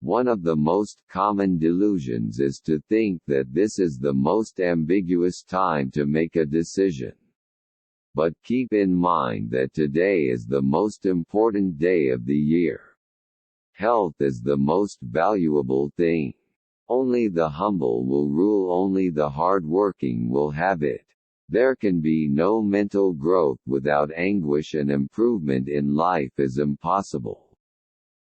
One of the most common delusions is to think that this is the most ambiguous time to make a decision. But keep in mind that today is the most important day of the year. Health is the most valuable thing. Only the humble will rule, only the hard-working will have it. There can be no mental growth without anguish, and improvement in life is impossible.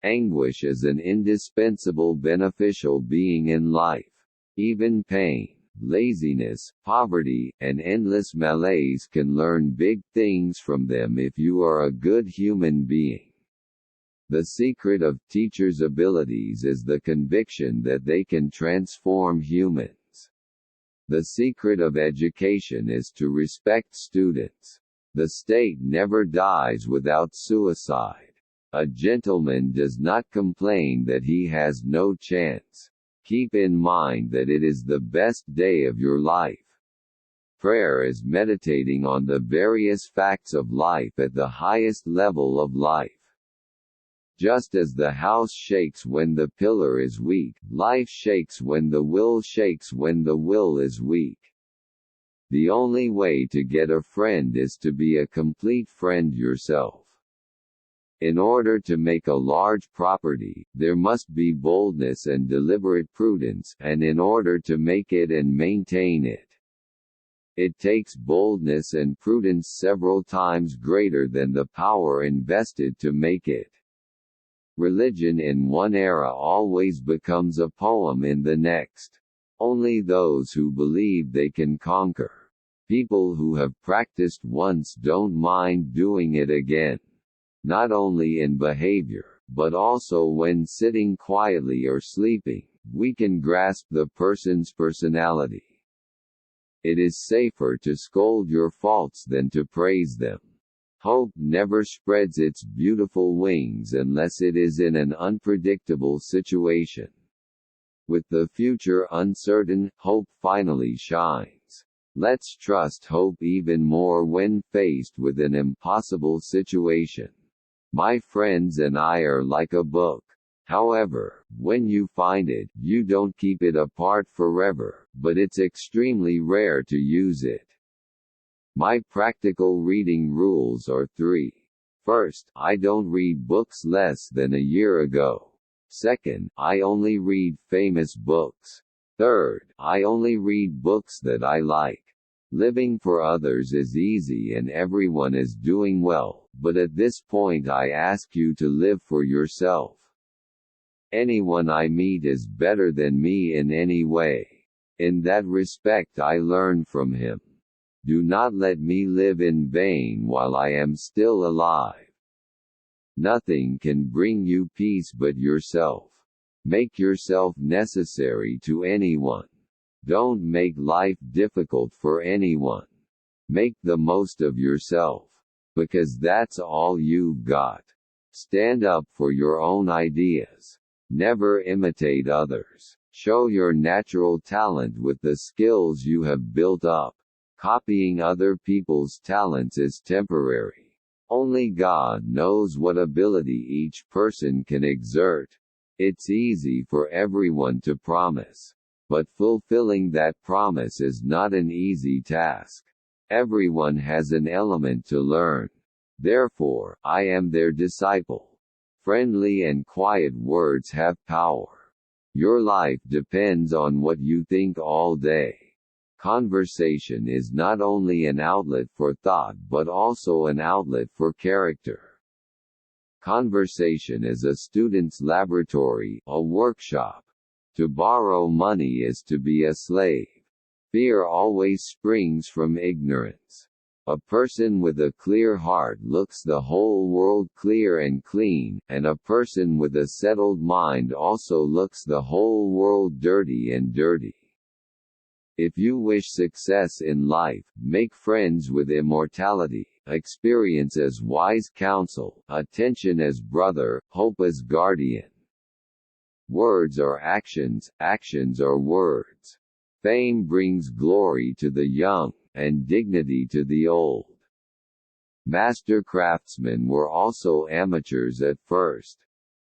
Anguish is an indispensable beneficial being in life. Even pain, laziness, poverty, and endless malaise can learn big things from them if you are a good human being. The secret of teachers' abilities is the conviction that they can transform humans. The secret of education is to respect students. The state never dies without suicide. A gentleman does not complain that he has no chance. Keep in mind that it is the best day of your life. Prayer is meditating on the various facts of life at the highest level of life. Just as the house shakes when the pillar is weak, life shakes when the will shakes when the will is weak. The only way to get a friend is to be a complete friend yourself. In order to make a large property, there must be boldness and deliberate prudence, and in order to make it and maintain it, it takes boldness and prudence several times greater than the power invested to make it. Religion in one era always becomes a poem in the next. Only those who believe they can conquer. People who have practiced once don't mind doing it again. Not only in behavior, but also when sitting quietly or sleeping, we can grasp the person's personality. It is safer to scold your faults than to praise them. Hope never spreads its beautiful wings unless it is in an unpredictable situation. With the future uncertain, hope finally shines. Let's trust hope even more when faced with an impossible situation. My friends and I are like a book. However, when you find it, you don't keep it apart forever, but it's extremely rare to use it. My practical reading rules are 3. First, I don't read books less than a year ago. Second, I only read famous books. Third, I only read books that I like. Living for others is easy and everyone is doing well, but at this point I ask you to live for yourself. Anyone I meet is better than me in any way. In that respect I learn from him. Do not let me live in vain while I am still alive. Nothing can bring you peace but yourself. Make yourself necessary to anyone. Don't make life difficult for anyone. Make the most of yourself. Because that's all you've got. Stand up for your own ideas. Never imitate others. Show your natural talent with the skills you have built up. Copying other people's talents is temporary. Only God knows what ability each person can exert. It's easy for everyone to promise. But fulfilling that promise is not an easy task. Everyone has an element to learn. Therefore, I am their disciple. Friendly and quiet words have power. Your life depends on what you think all day. Conversation is not only an outlet for thought but also an outlet for character. Conversation is a student's laboratory, a workshop. To borrow money is to be a slave. Fear always springs from ignorance. A person with a clear heart looks the whole world clear and clean, and a person with a settled mind also looks the whole world dirty and dirty. If you wish success in life, make friends with immortality, experience as wise counsel, attention as brother, hope as guardian. Words are actions, actions are words. Fame brings glory to the young, and dignity to the old. Master craftsmen were also amateurs at first.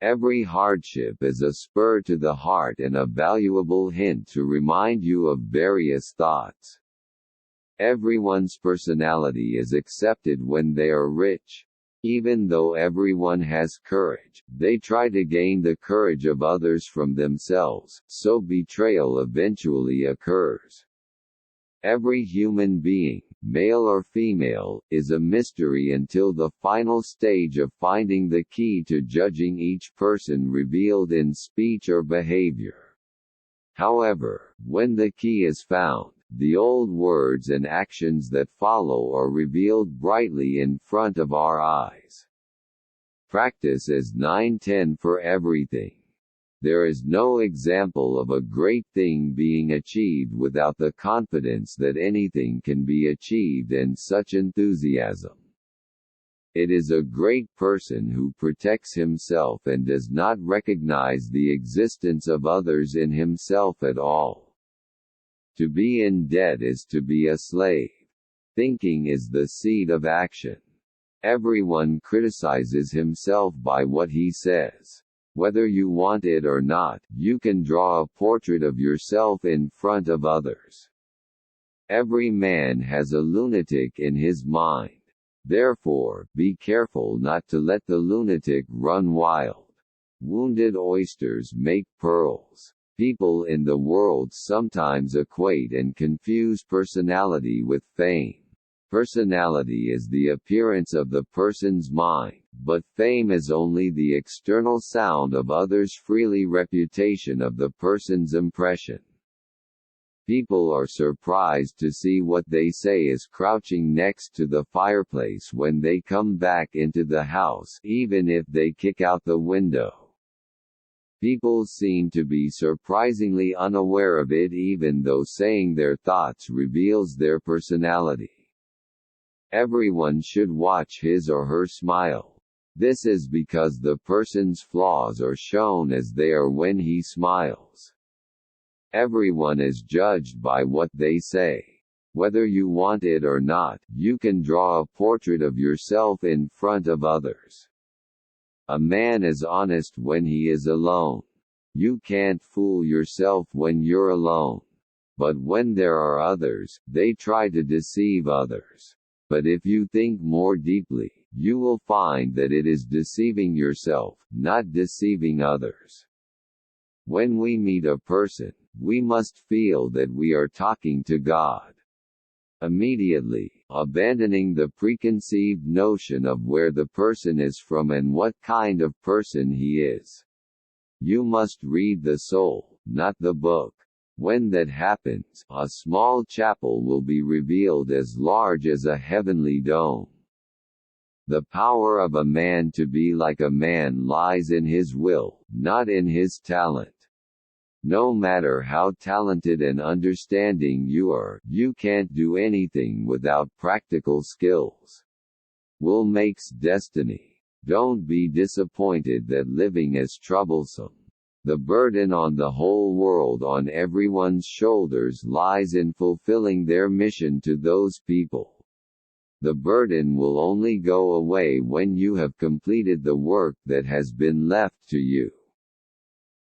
Every hardship is a spur to the heart and a valuable hint to remind you of various thoughts. Everyone's personality is accepted when they are rich. Even though everyone has courage, they try to gain the courage of others from themselves, so betrayal eventually occurs. Every human being, male or female, is a mystery until the final stage of finding the key to judging each person revealed in speech or behavior. However, when the key is found, the old words and actions that follow are revealed brightly in front of our eyes. Practice is 9/10 for everything. There is no example of a great thing being achieved without the confidence that anything can be achieved and such enthusiasm. It is a great person who protects himself and does not recognize the existence of others in himself at all. To be in debt is to be a slave. Thinking is the seed of action. Everyone criticizes himself by what he says. Whether you want it or not, you can draw a portrait of yourself in front of others. Every man has a lunatic in his mind. Therefore, be careful not to let the lunatic run wild. Wounded oysters make pearls. People in the world sometimes equate and confuse personality with fame. Personality is the appearance of the person's mind, but fame is only the external sound of others' freely reputation of the person's impression. People are surprised to see what they say is crouching next to the fireplace when they come back into the house, even if they kick out the window. People seem to be surprisingly unaware of it even though saying their thoughts reveals their personality. Everyone should watch his or her smile. This is because the person's flaws are shown as they are when he smiles. Everyone is judged by what they say. Whether you want it or not, you can draw a portrait of yourself in front of others. A man is honest when he is alone. You can't fool yourself when you're alone. But when there are others, they try to deceive others. But if you think more deeply, you will find that it is deceiving yourself, not deceiving others. When we meet a person, we must feel that we are talking to God. Immediately, abandoning the preconceived notion of where the person is from and what kind of person he is. You must read the soul, not the book. When that happens, a small chapel will be revealed as large as a heavenly dome. The power of a man to be like a man lies in his will, not in his talent. No matter how talented and understanding you are, you can't do anything without practical skills. Will makes destiny. Don't be disappointed that living is troublesome. The burden on the whole world on everyone's shoulders lies in fulfilling their mission to those people. The burden will only go away when you have completed the work that has been left to you.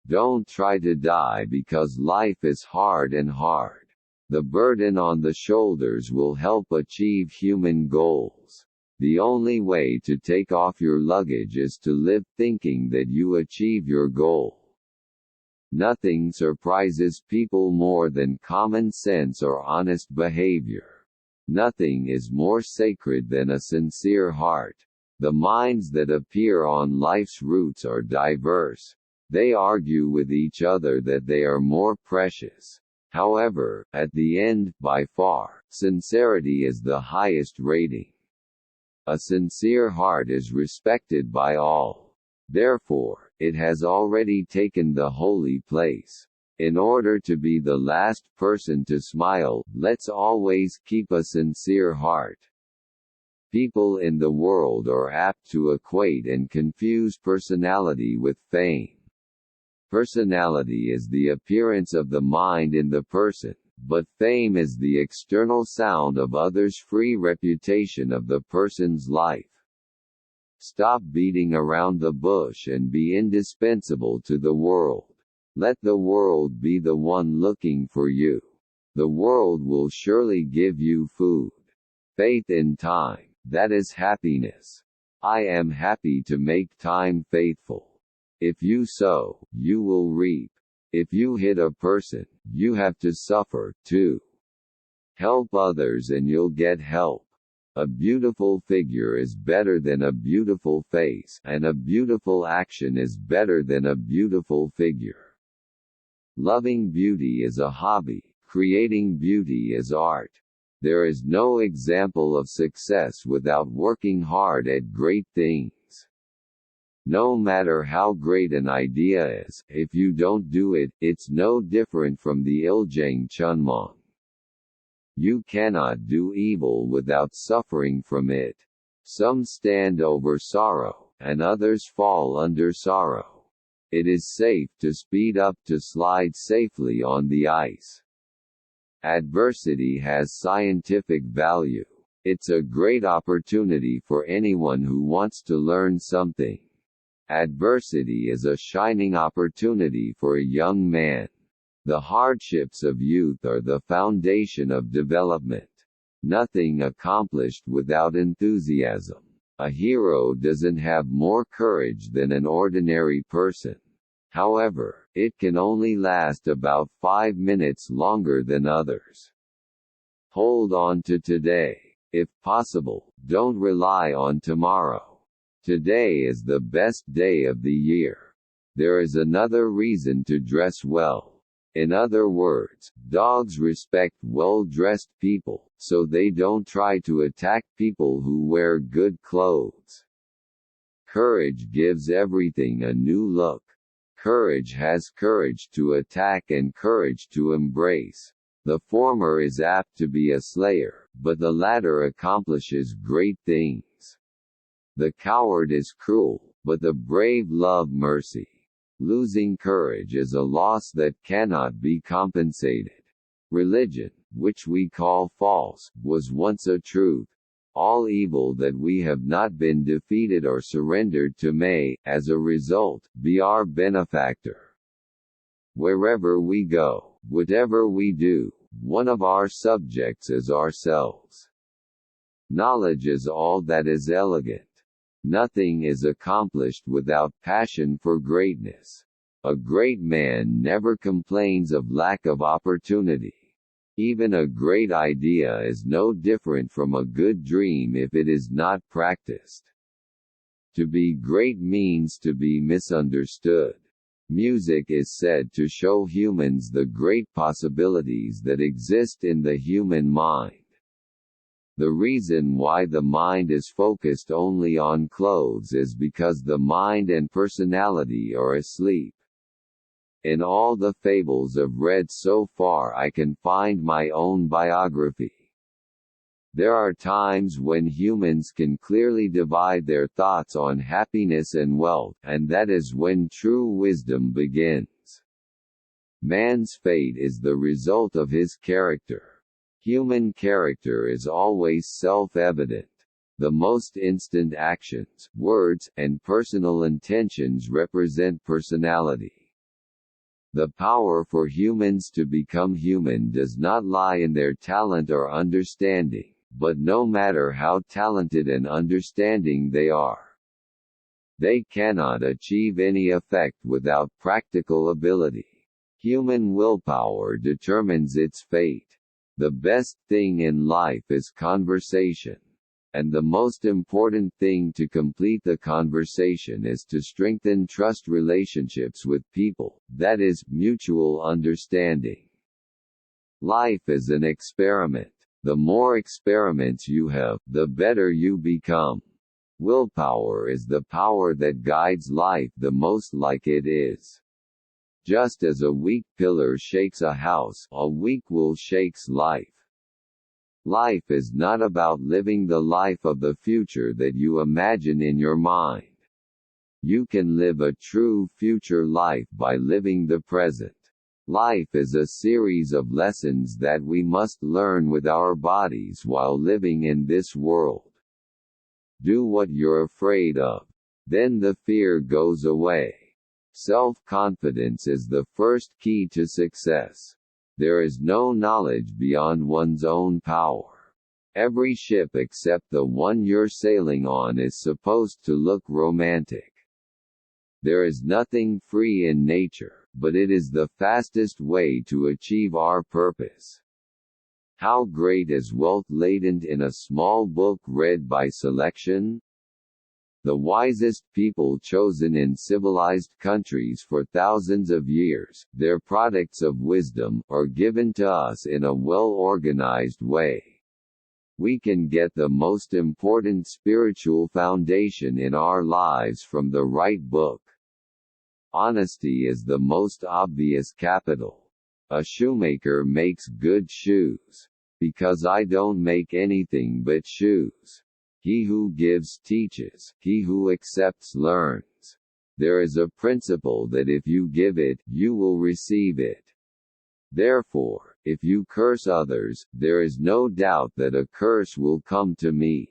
Don't try to die because life is hard and hard. The burden on the shoulders will help achieve human goals. The only way to take off your luggage is to live thinking that you achieve your goal. Nothing surprises people more than common sense or honest behavior. Nothing is more sacred than a sincere heart. The minds that appear on life's routes are diverse. They argue with each other that they are more precious. However, at the end, by far, sincerity is the highest rating. A sincere heart is respected by all. Therefore, it has already taken the holy place. In order to be the last person to smile, let's always keep a sincere heart. People in the world are apt to equate and confuse personality with fame. Personality is the appearance of the mind in the person, but fame is the external sound of others' free reputation of the person's life. Stop beating around the bush and be indispensable to the world. Let the world be the one looking for you. The world will surely give you food. Faith in time, that is happiness. I am happy to make time faithful. If you sow, you will reap. If you hit a person, you have to suffer, too. Help others and you'll get help. A beautiful figure is better than a beautiful face, and a beautiful action is better than a beautiful figure. Loving beauty is a hobby. Creating beauty is art. There is no example of success without working hard at great things. No matter how great an idea is, if you don't do it, it's no different from the Iljang Chunmong. You cannot do evil without suffering from it. Some stand over sorrow, and others fall under sorrow. It is safe to speed up to slide safely on the ice. Adversity has scientific value. It's a great opportunity for anyone who wants to learn something. Adversity is a shining opportunity for a young man. The hardships of youth are the foundation of development. Nothing accomplished without enthusiasm. A hero doesn't have more courage than an ordinary person. However, it can only last about 5 minutes longer than others. Hold on to today. If possible, don't rely on tomorrow. Today is the best day of the year. There is another reason to dress well. In other words, dogs respect well-dressed people, so they don't try to attack people who wear good clothes. Courage gives everything a new look. Courage has courage to attack and courage to embrace. The former is apt to be a slayer, but the latter accomplishes great things. The coward is cruel, but the brave love mercy. Losing courage is a loss that cannot be compensated. Religion, which we call false, was once a truth. All evil that we have not been defeated or surrendered to may, as a result, be our benefactor. Wherever we go, whatever we do, one of our subjects is ourselves. Knowledge is all that is elegant. Nothing is accomplished without passion for greatness. A great man never complains of lack of opportunity. Even a great idea is no different from a good dream if it is not practiced. To be great means to be misunderstood. Music is said to show humans the great possibilities that exist in the human mind. The reason why the mind is focused only on clothes is because the mind and personality are asleep. In all the fables I've read so far I can find my own biography. There are times when humans can clearly divide their thoughts on happiness and wealth, and that is when true wisdom begins. Man's fate is the result of his character. Human character is always self-evident. The most instant actions, words, and personal intentions represent personality. The power for humans to become human does not lie in their talent or understanding, but no matter how talented and understanding they are, they cannot achieve any effect without practical ability. Human willpower determines its fate. The best thing in life is conversation. And the most important thing to complete the conversation is to strengthen trust relationships with people, that is, mutual understanding. Life is an experiment. The more experiments you have, the better you become. Willpower is the power that guides life the most like it is. Just as a weak pillar shakes a house, a weak will shakes life. Life is not about living the life of the future that you imagine in your mind. You can live a true future life by living the present. Life is a series of lessons that we must learn with our bodies while living in this world. Do what you're afraid of. Then the fear goes away. Self-confidence is the first key to success. There is no knowledge beyond one's own power. Every ship except the one you're sailing on is supposed to look romantic. There is nothing free in nature, but it is the fastest way to achieve our purpose. How great is wealth latent in a small book read by selection? The wisest people chosen in civilized countries for thousands of years, their products of wisdom, are given to us in a well-organized way. We can get the most important spiritual foundation in our lives from the right book. Honesty is the most obvious capital. A shoemaker makes good shoes. Because I don't make anything but shoes. He who gives teaches, he who accepts learns. There is a principle that if you give it, you will receive it. Therefore, if you curse others, there is no doubt that a curse will come to me.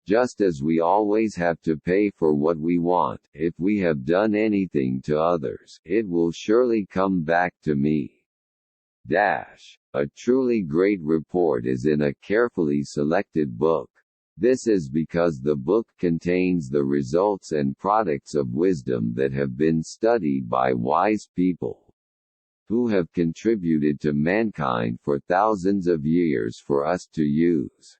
Just as we always have to pay for what we want, if we have done anything to others, it will surely come back to me. A truly great report is in a carefully selected book. This is because the book contains the results and products of wisdom that have been studied by wise people, who have contributed to mankind for thousands of years for us to use.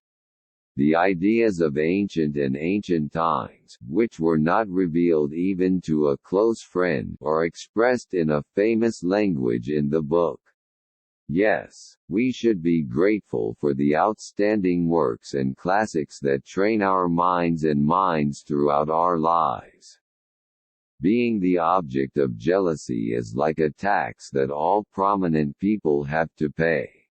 The ideas of ancient times, which were not revealed even to a close friend, are expressed in a famous language in the book. Yes, we should be grateful for the outstanding works and classics that train our minds throughout our lives. Being the object of jealousy is like a tax that all prominent people have to pay.